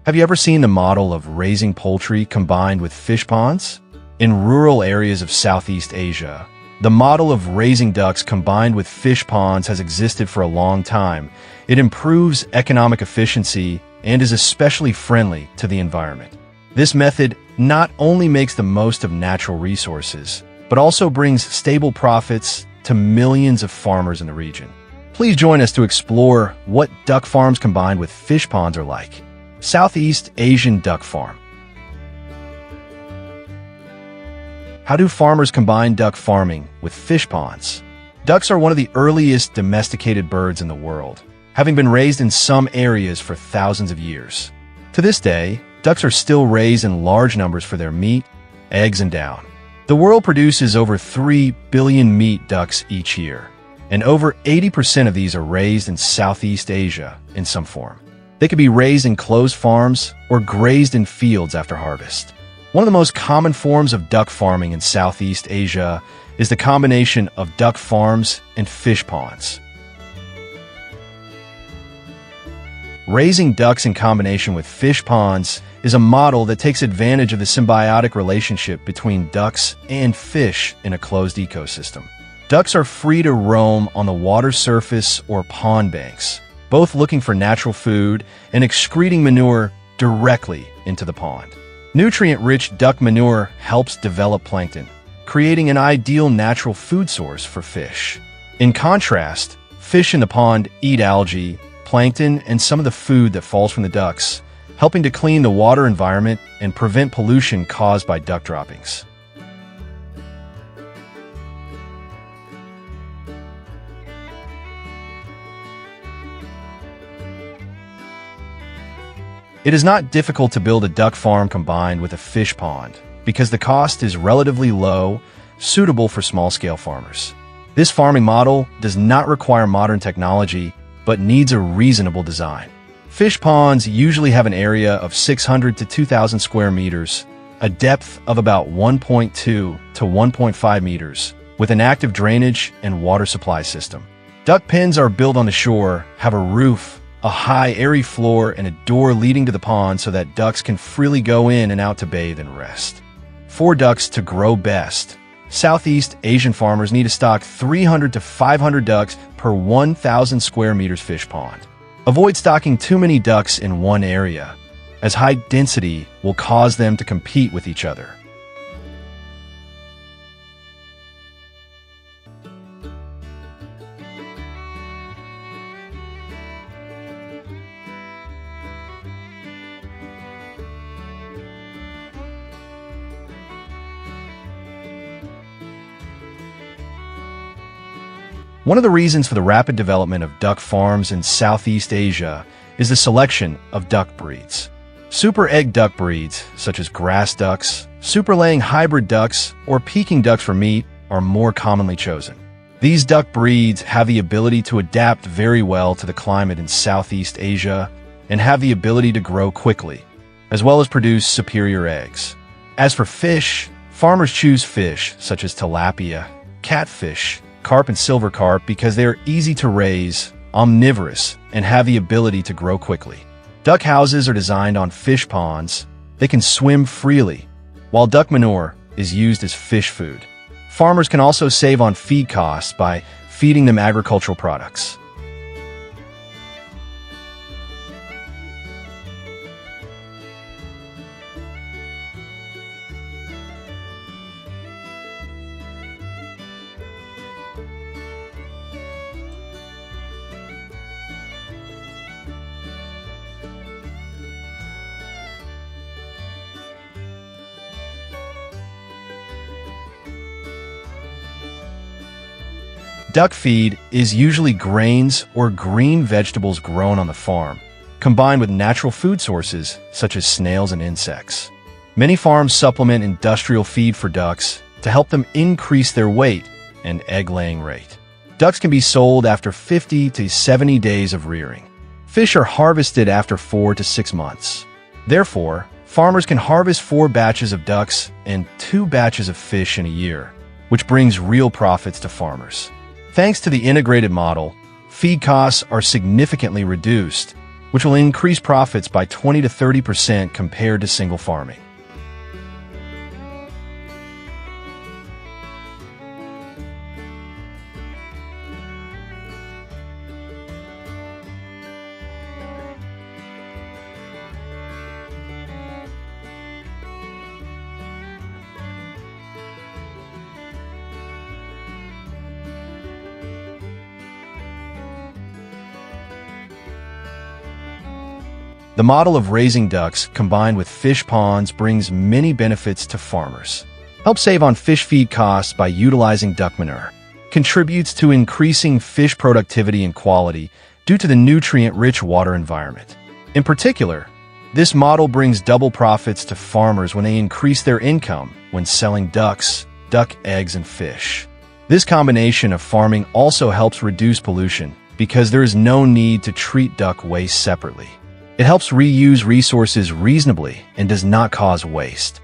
Have you ever seen the model of raising poultry combined with fish ponds? In rural areas of Southeast Asia, the model of raising ducks combined with fish ponds has existed for a long time. It improves economic efficiency and is especially friendly to the environment. This method not only makes the most of natural resources, but also brings stable profits to millions of farmers in the region. Please join us to explore what duck farms combined with fish ponds are like. Southeast Asian Duck Farm. How do farmers combine duck farming with fish ponds? Ducks are one of the earliest domesticated birds in the world, having been raised in some areas for thousands of years. To this day, ducks are still raised in large numbers for their meat, eggs, and down. The world produces over 3 billion meat ducks each year, and over 80% of these are raised in Southeast Asia in some form. They can be raised in closed farms or grazed in fields after harvest. One of the most common forms of duck farming in Southeast Asia is the combination of duck farms and fish ponds. Raising ducks in combination with fish ponds is a model that takes advantage of the symbiotic relationship between ducks and fish in a closed ecosystem. Ducks are free to roam on the water surface or pond banks, both looking for natural food and excreting manure directly into the pond. Nutrient-rich duck manure helps develop plankton, creating an ideal natural food source for fish. In contrast, fish in the pond eat algae, plankton, and some of the food that falls from the ducks, helping to clean the water environment and prevent pollution caused by duck droppings. It is not difficult to build a duck farm combined with a fish pond because the cost is relatively low, suitable for small-scale farmers. This farming model does not require modern technology, but needs a reasonable design. Fish ponds usually have an area of 600 to 2,000 square meters, a depth of about 1.2 to 1.5 meters, with an active drainage and water supply system. Duck pens are built on the shore, have a roof, a high, airy floor, and a door leading to the pond so that ducks can freely go in and out to bathe and rest. For ducks to grow best, Southeast Asian farmers need to stock 300 to 500 ducks per 1,000 square meters fish pond. Avoid stocking too many ducks in one area, as high density will cause them to compete with each other. One of the reasons for the rapid development of duck farms in Southeast Asia is the selection of duck breeds. Super egg duck breeds, such as grass ducks, super-laying hybrid ducks, or Peking ducks for meat, are more commonly chosen. These duck breeds have the ability to adapt very well to the climate in Southeast Asia and have the ability to grow quickly, as well as produce superior eggs. As for fish, farmers choose fish such as tilapia, catfish, carp, and silver carp because they are easy to raise, omnivorous, and have the ability to grow quickly. Duck houses are designed on fish ponds. They can swim freely, while duck manure is used as fish food. Farmers can also save on feed costs by feeding them agricultural products. Duck feed is usually grains or green vegetables grown on the farm, combined with natural food sources such as snails and insects. Many farms supplement industrial feed for ducks to help them increase their weight and egg-laying rate. Ducks can be sold after 50 to 70 days of rearing. Fish are harvested after 4 to 6 months. Therefore, farmers can harvest 4 batches of ducks and 2 batches of fish in a year, which brings real profits to farmers. Thanks to the integrated model, feed costs are significantly reduced, which will increase profits by 20 to 30% compared to single farming. The model of raising ducks combined with fish ponds brings many benefits to farmers. Helps save on fish feed costs by utilizing duck manure. Contributes to increasing fish productivity and quality due to the nutrient-rich water environment. In particular, this model brings double profits to farmers when they increase their income when selling ducks, duck eggs, and fish. This combination of farming also helps reduce pollution because there is no need to treat duck waste separately. It helps reuse resources reasonably and does not cause waste.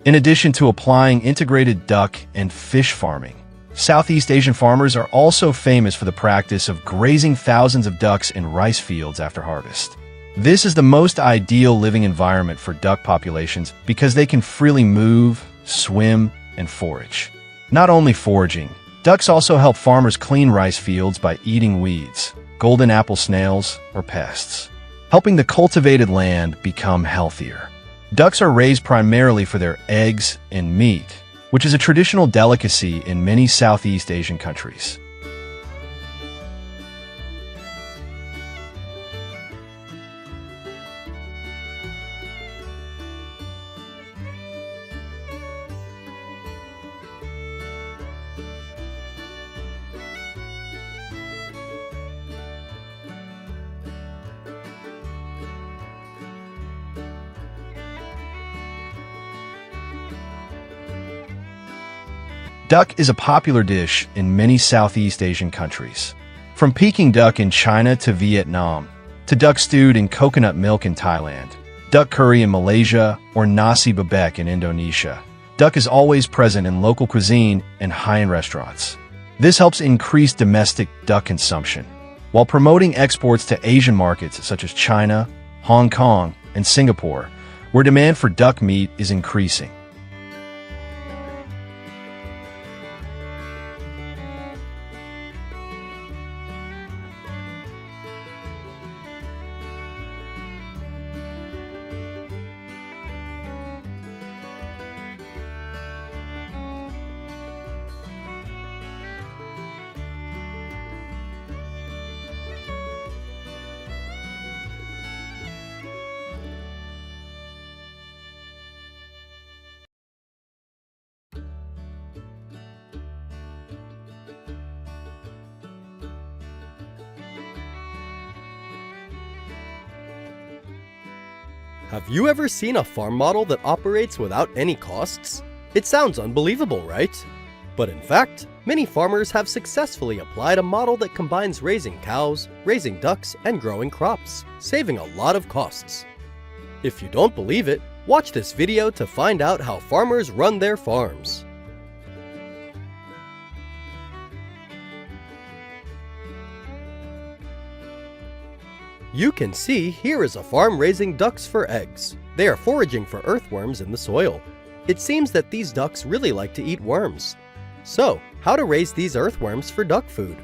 In addition to applying integrated duck and fish farming, Southeast Asian farmers are also famous for the practice of grazing thousands of ducks in rice fields after harvest. This is the most ideal living environment for duck populations because they can freely move, swim, and forage. Not only foraging, ducks also help farmers clean rice fields by eating weeds, golden apple snails, or pests, helping the cultivated land become healthier. Ducks are raised primarily for their eggs and meat, which is a traditional delicacy in many Southeast Asian countries. Duck is a popular dish in many Southeast Asian countries. From Peking duck in China to Vietnam, to duck stewed in coconut milk in Thailand, duck curry in Malaysia, or nasi bebek in Indonesia. Duck is always present in local cuisine and high-end restaurants. This helps increase domestic duck consumption, while promoting exports to Asian markets such as China, Hong Kong, and Singapore, where demand for duck meat is increasing. Have you ever seen a farm model that operates without any costs? It sounds unbelievable, right? But in fact, many farmers have successfully applied a model that combines raising cows, raising ducks, and growing crops, saving a lot of costs. If you don't believe it, watch this video to find out how farmers run their farms. You can see here is a farm raising ducks for eggs. They are foraging for earthworms in the soil. It seems that these ducks really like to eat worms. So, how to raise these earthworms for duck food?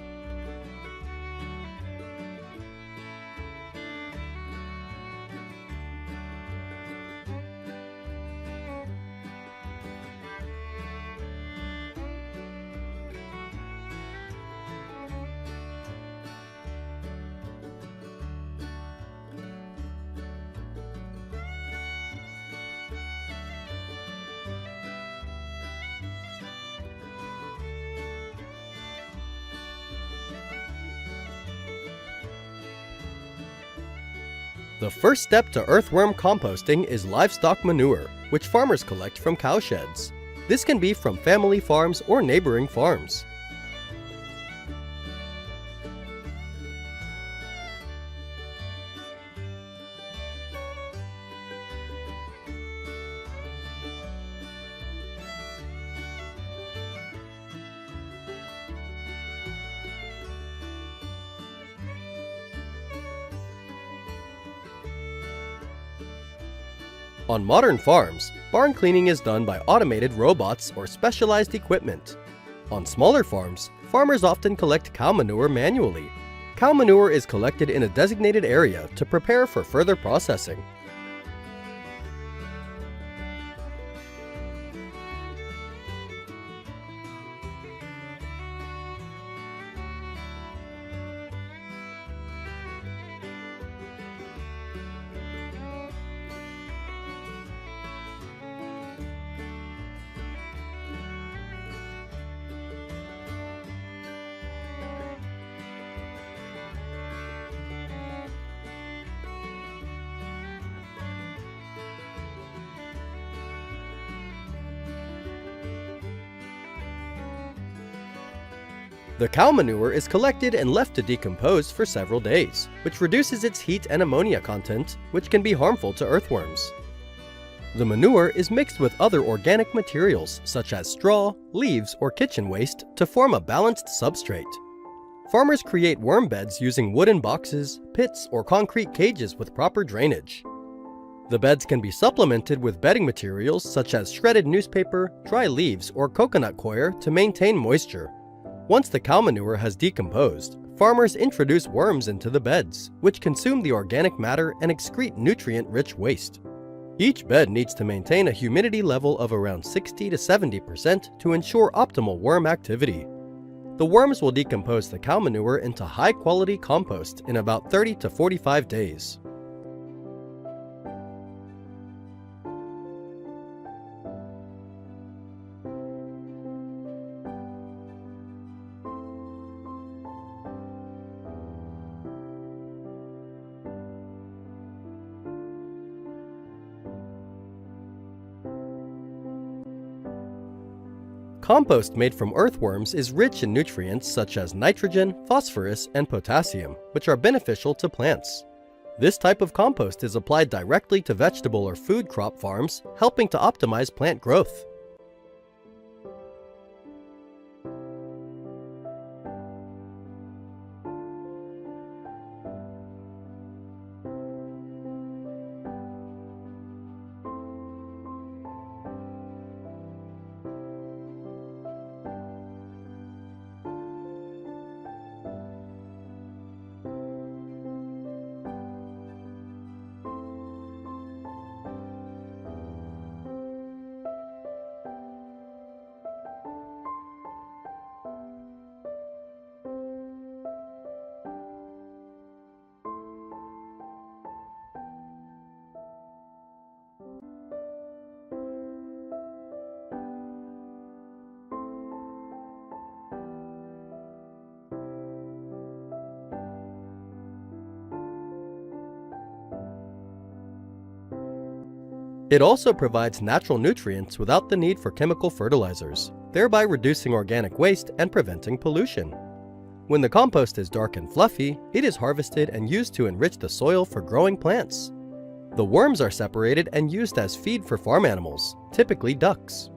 The first step to earthworm composting is livestock manure, which farmers collect from cow sheds. This can be from family farms or neighboring farms. On modern farms, barn cleaning is done by automated robots or specialized equipment. On smaller farms, farmers often collect cow manure manually. Cow manure is collected in a designated area to prepare for further processing. The cow manure is collected and left to decompose for several days, which reduces its heat and ammonia content, which can be harmful to earthworms. The manure is mixed with other organic materials such as straw, leaves, or kitchen waste to form a balanced substrate. Farmers create worm beds using wooden boxes, pits, or concrete cages with proper drainage. The beds can be supplemented with bedding materials such as shredded newspaper, dry leaves, or coconut coir to maintain moisture. Once the cow manure has decomposed, farmers introduce worms into the beds, which consume the organic matter and excrete nutrient-rich waste. Each bed needs to maintain a humidity level of around 60 to 70% to ensure optimal worm activity. The worms will decompose the cow manure into high-quality compost in about 30 to 45 days. Compost made from earthworms is rich in nutrients such as nitrogen, phosphorus, and potassium, which are beneficial to plants. This type of compost is applied directly to vegetable or food crop farms, helping to optimize plant growth. It also provides natural nutrients without the need for chemical fertilizers, thereby reducing organic waste and preventing pollution. When the compost is dark and fluffy, it is harvested and used to enrich the soil for growing plants. The worms are separated and used as feed for farm animals, typically ducks.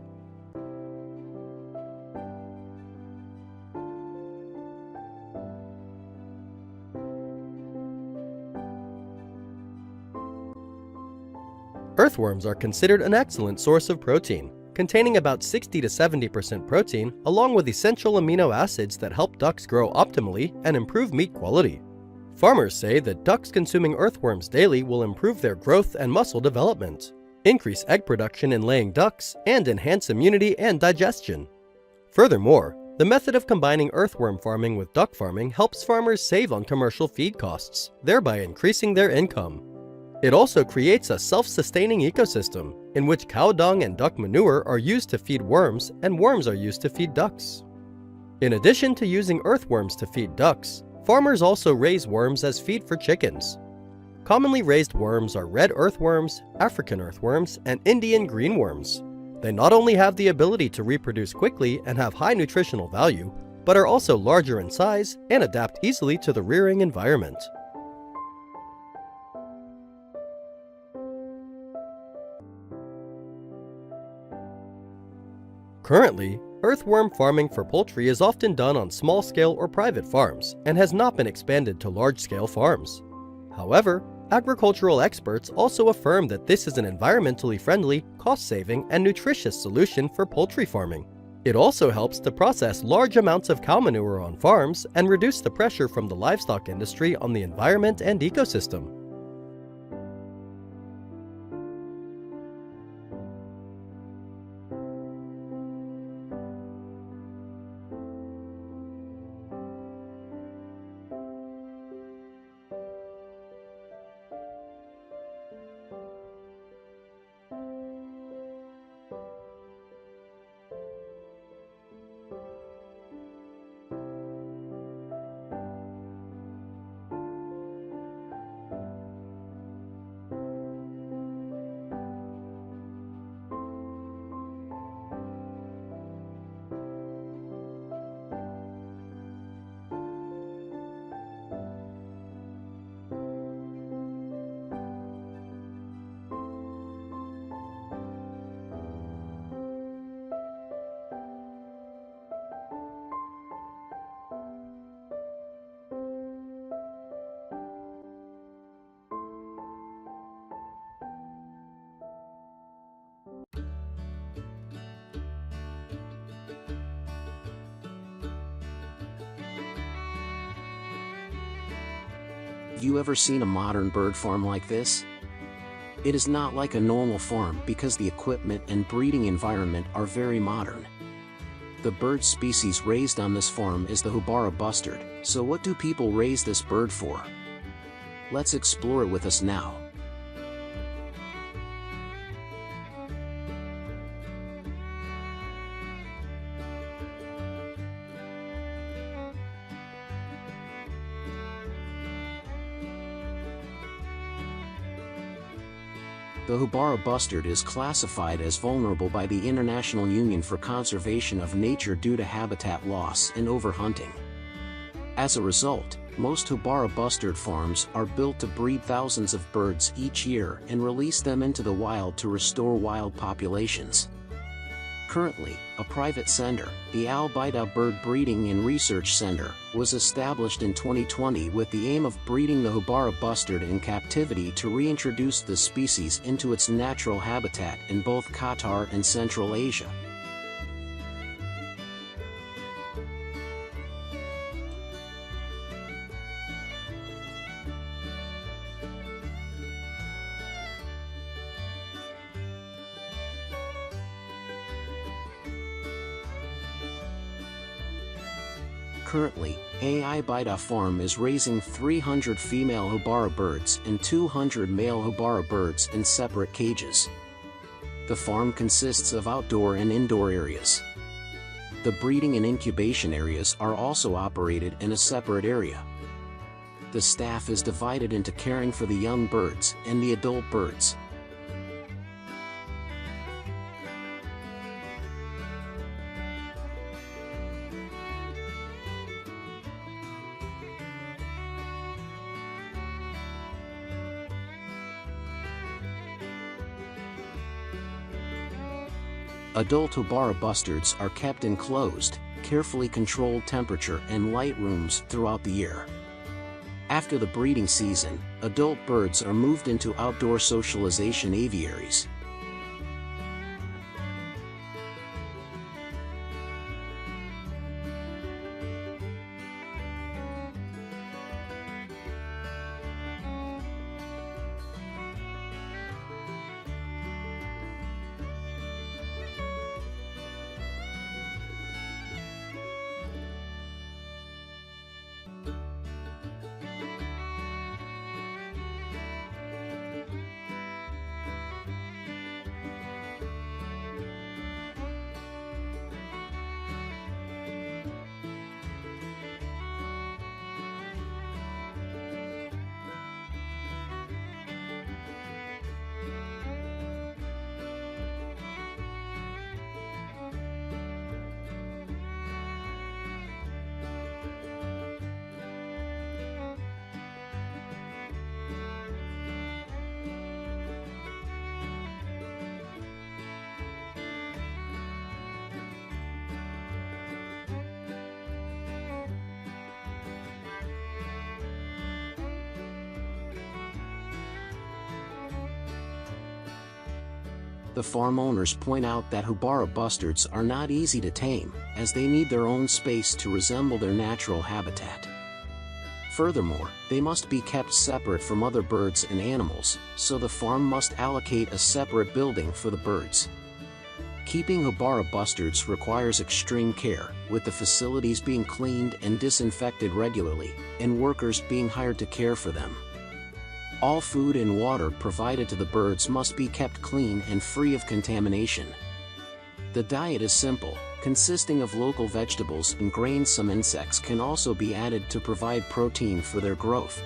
Earthworms are considered an excellent source of protein, containing about 60 to 70% protein along with essential amino acids that help ducks grow optimally and improve meat quality. Farmers say that ducks consuming earthworms daily will improve their growth and muscle development, increase egg production in laying ducks, and enhance immunity and digestion. Furthermore, the method of combining earthworm farming with duck farming helps farmers save on commercial feed costs, thereby increasing their income. It also creates a self-sustaining ecosystem, in which cow dung and duck manure are used to feed worms and worms are used to feed ducks. In addition to using earthworms to feed ducks, farmers also raise worms as feed for chickens. Commonly raised worms are red earthworms, African earthworms, and Indian greenworms. They not only have the ability to reproduce quickly and have high nutritional value, but are also larger in size and adapt easily to the rearing environment. Currently, earthworm farming for poultry is often done on small-scale or private farms and has not been expanded to large-scale farms. However, agricultural experts also affirm that this is an environmentally friendly, cost-saving, and nutritious solution for poultry farming. It also helps to process large amounts of cow manure on farms and reduce the pressure from the livestock industry on the environment and ecosystem. Have you ever seen a modern bird farm like this? It is not like a normal farm because the equipment and breeding environment are very modern. The bird species raised on this farm is the Houbara bustard, so what do people raise this bird for? Let's explore it with us now. The Houbara bustard is classified as vulnerable by the International Union for Conservation of Nature due to habitat loss and overhunting. As a result, most Houbara bustard farms are built to breed thousands of birds each year and release them into the wild to restore wild populations. Currently, a private center, the Al Baida Bird Breeding and Research Center, was established in 2020 with the aim of breeding the Houbara bustard in captivity to reintroduce the species into its natural habitat in both Qatar and Central Asia. Currently, Al Baida Farm is raising 300 female Houbara birds and 200 male Houbara birds in separate cages. The farm consists of outdoor and indoor areas. The breeding and incubation areas are also operated in a separate area. The staff is divided into caring for the young birds and the adult birds. Adult Houbara bustards are kept in closed, carefully controlled temperature and light rooms throughout the year. After the breeding season, adult birds are moved into outdoor socialization aviaries. The farm owners point out that Houbara bustards are not easy to tame, as they need their own space to resemble their natural habitat. Furthermore, they must be kept separate from other birds and animals, so the farm must allocate a separate building for the birds. Keeping Houbara bustards requires extreme care, with the facilities being cleaned and disinfected regularly, and workers being hired to care for them. All food and water provided to the birds must be kept clean and free of contamination. The diet is simple, consisting of local vegetables and grains. Some insects can also be added to provide protein for their growth.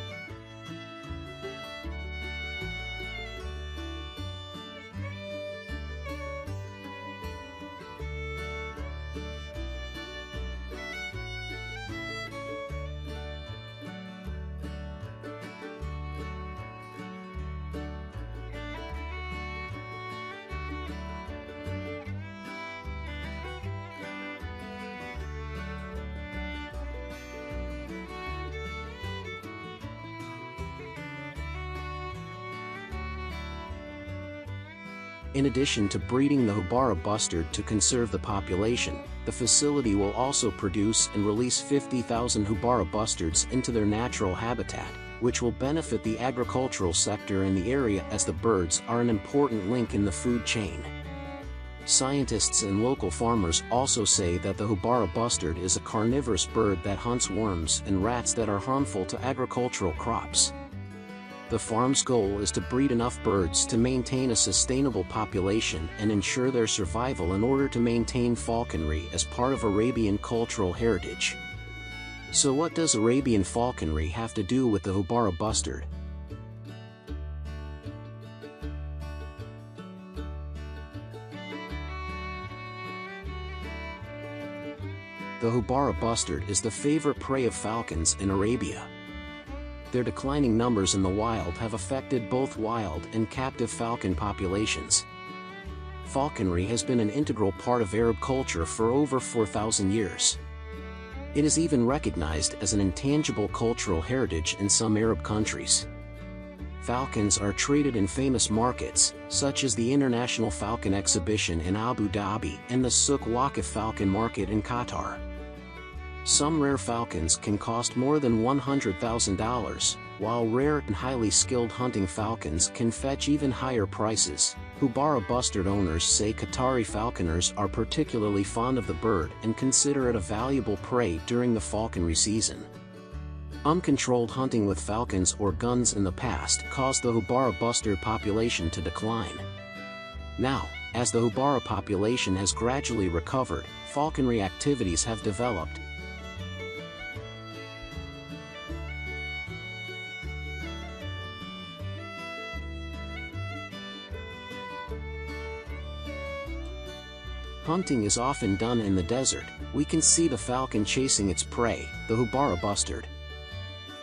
In addition to breeding the Houbara bustard to conserve the population, the facility will also produce and release 50,000 Houbara bustards into their natural habitat, which will benefit the agricultural sector in the area, as the birds are an important link in the food chain. Scientists and local farmers also say that the Houbara bustard is a carnivorous bird that hunts worms and rats that are harmful to agricultural crops. The farm's goal is to breed enough birds to maintain a sustainable population and ensure their survival in order to maintain falconry as part of Arabian cultural heritage. So what does Arabian falconry have to do with the Houbara bustard? The Houbara bustard is the favorite prey of falcons in Arabia. Their declining numbers in the wild have affected both wild and captive falcon populations. Falconry has been an integral part of Arab culture for over 4,000 years. It is even recognized as an intangible cultural heritage in some Arab countries. Falcons are traded in famous markets, such as the International Falcon Exhibition in Abu Dhabi and the Souk Waqif Falcon Market in Qatar. Some rare falcons can cost more than $100,000, while rare and highly skilled hunting falcons can fetch even higher prices. Houbara bustard owners say Qatari falconers are particularly fond of the bird and consider it a valuable prey during the falconry season. Uncontrolled hunting with falcons or guns in the past caused the Houbara bustard population to decline. Now, as the Houbara population has gradually recovered, falconry activities have developed. Hunting is often done in the desert. We can see the falcon chasing its prey, the Houbara bustard.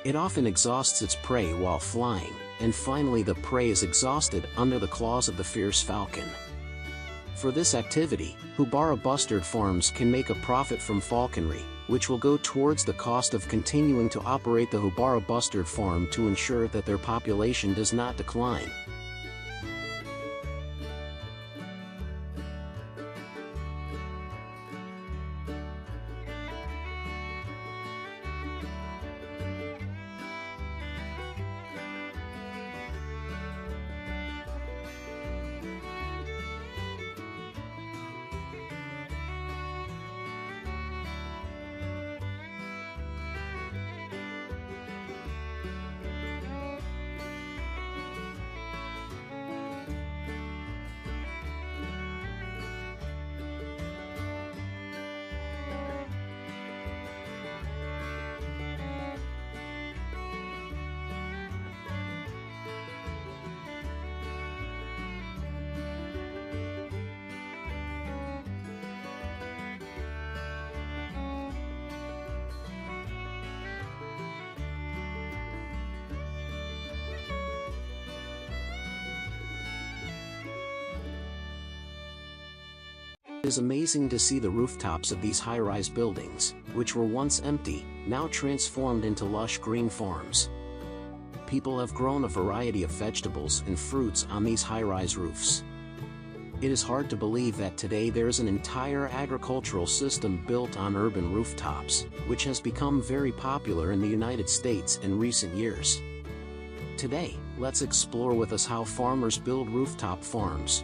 It often exhausts its prey while flying, and finally the prey is exhausted under the claws of the fierce falcon. For this activity, Houbara bustard farms can make a profit from falconry, which will go towards the cost of continuing to operate the Houbara bustard farm to ensure that their population does not decline. It is amazing to see the rooftops of these high-rise buildings, which were once empty, now transformed into lush green farms. People have grown a variety of vegetables and fruits on these high-rise roofs. It is hard to believe that today there's an entire agricultural system built on urban rooftops, which has become very popular in the United States in recent years. Today, let's explore with us how farmers build rooftop farms.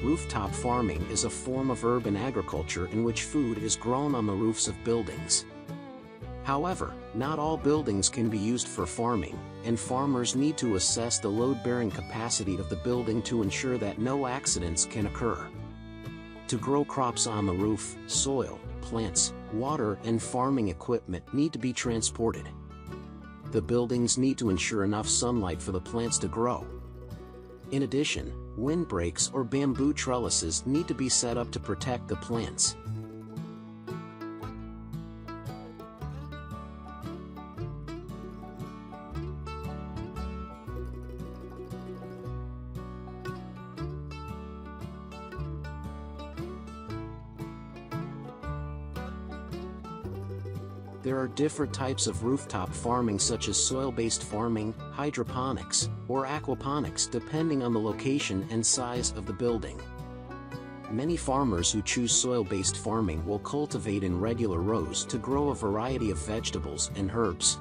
Rooftop farming is a form of urban agriculture in which food is grown on the roofs of buildings. However, not all buildings can be used for farming, and farmers need to assess the load-bearing capacity of the building to ensure that no accidents can occur. To grow crops on the roof, soil, plants, water, and farming equipment need to be transported. The buildings need to ensure enough sunlight for the plants to grow. In addition, windbreaks or bamboo trellises need to be set up to protect the plants. There are different types of rooftop farming such as soil-based farming, hydroponics, or aquaponics depending on the location and size of the building. Many farmers who choose soil-based farming will cultivate in regular rows to grow a variety of vegetables and herbs.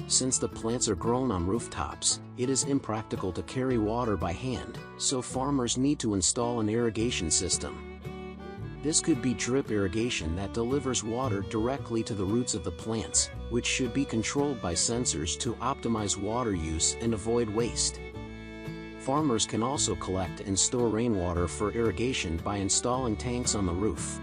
Since the plants are grown on rooftops, it is impractical to carry water by hand, so farmers need to install an irrigation system. This could be drip irrigation that delivers water directly to the roots of the plants, which should be controlled by sensors to optimize water use and avoid waste. Farmers can also collect and store rainwater for irrigation by installing tanks on the roof.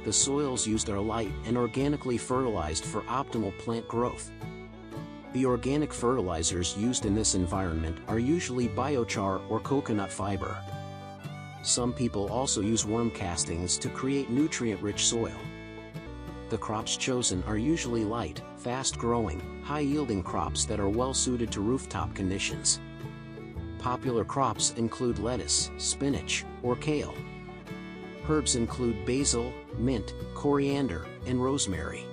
The soils used are light and organically fertilized for optimal plant growth. The organic fertilizers used in this environment are usually biochar or coconut fiber. Some people also use worm castings to create nutrient-rich soil. The crops chosen are usually light, fast-growing, high-yielding crops that are well-suited to rooftop conditions. Popular crops include lettuce, spinach, or kale. Herbs include basil, mint, coriander, and rosemary.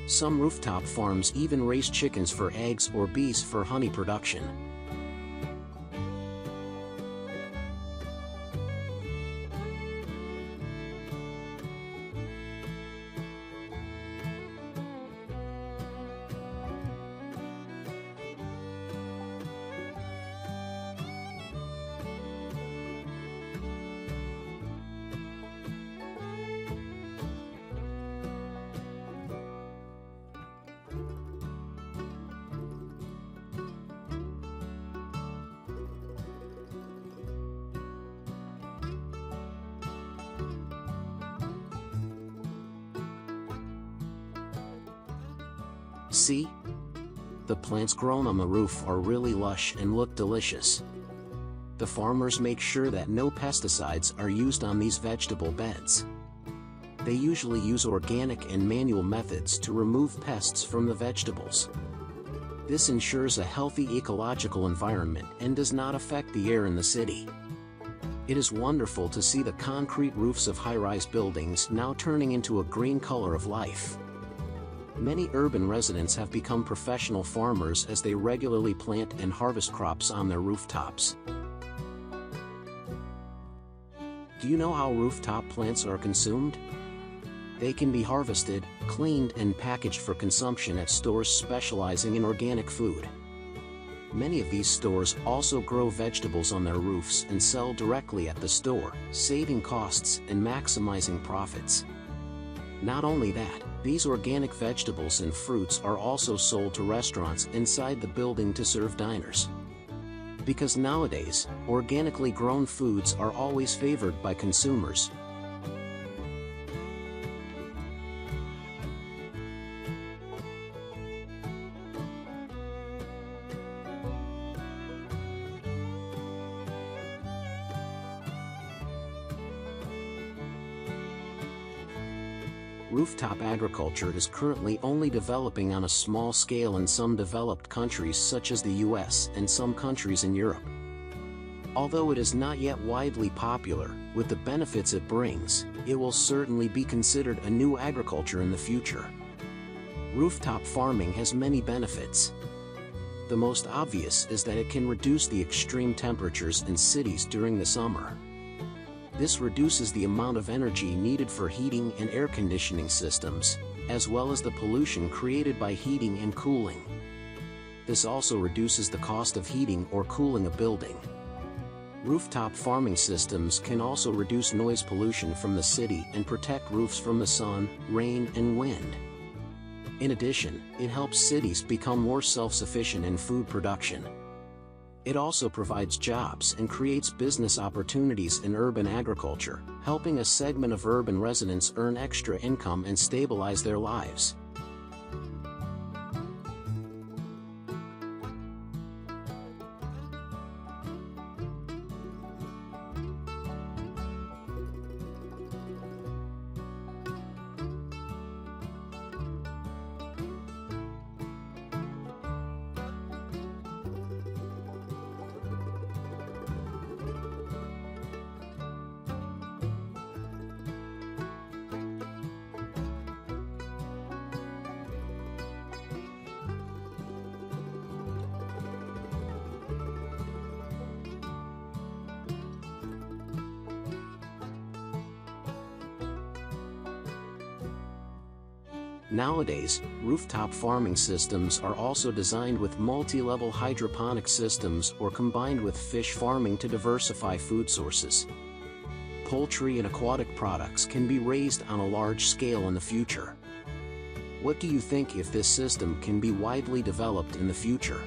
Some rooftop farms even raise chickens for eggs or bees for honey production. See? The plants grown on the roof are really lush and look delicious. The farmers make sure that no pesticides are used on these vegetable beds. They usually use organic and manual methods to remove pests from the vegetables. This ensures a healthy ecological environment and does not affect the air in the city. It is wonderful to see the concrete roofs of high-rise buildings now turning into a green color of life. Many urban residents have become professional farmers as they regularly plant and harvest crops on their rooftops. Do you know how rooftop plants are consumed? They can be harvested, cleaned, and packaged for consumption at stores specializing in organic food. Many of these stores also grow vegetables on their roofs and sell directly at the store, saving costs and maximizing profits. Not only that, these organic vegetables and fruits are also sold to restaurants inside the building to serve diners. Because nowadays, organically grown foods are always favored by consumers. Rooftop agriculture is currently only developing on a small scale in some developed countries such as the US and some countries in Europe. Although it is not yet widely popular, with the benefits it brings, it will certainly be considered a new agriculture in the future. Rooftop farming has many benefits. The most obvious is that it can reduce the extreme temperatures in cities during the summer. This reduces the amount of energy needed for heating and air conditioning systems, as well as the pollution created by heating and cooling. This also reduces the cost of heating or cooling a building. Rooftop farming systems can also reduce noise pollution from the city and protect roofs from the sun, rain, and wind. In addition, it helps cities become more self-sufficient in food production. It also provides jobs and creates business opportunities in urban agriculture, helping a segment of urban residents earn extra income and stabilize their lives. Nowadays, rooftop farming systems are also designed with multi-level hydroponic systems or combined with fish farming to diversify food sources. Poultry and aquatic products can be raised on a large scale in the future. What do you think if this system can be widely developed in the future?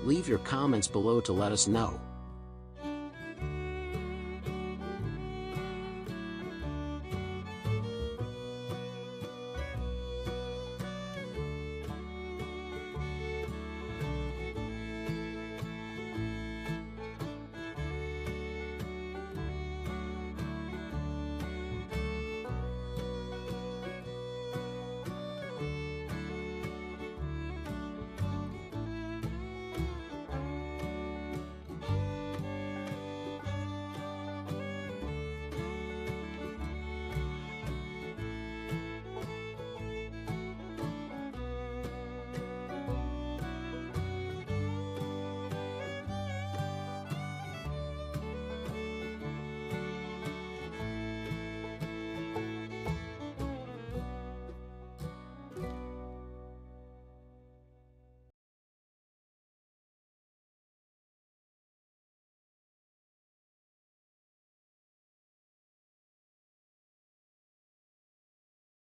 Leave your comments below to let us know.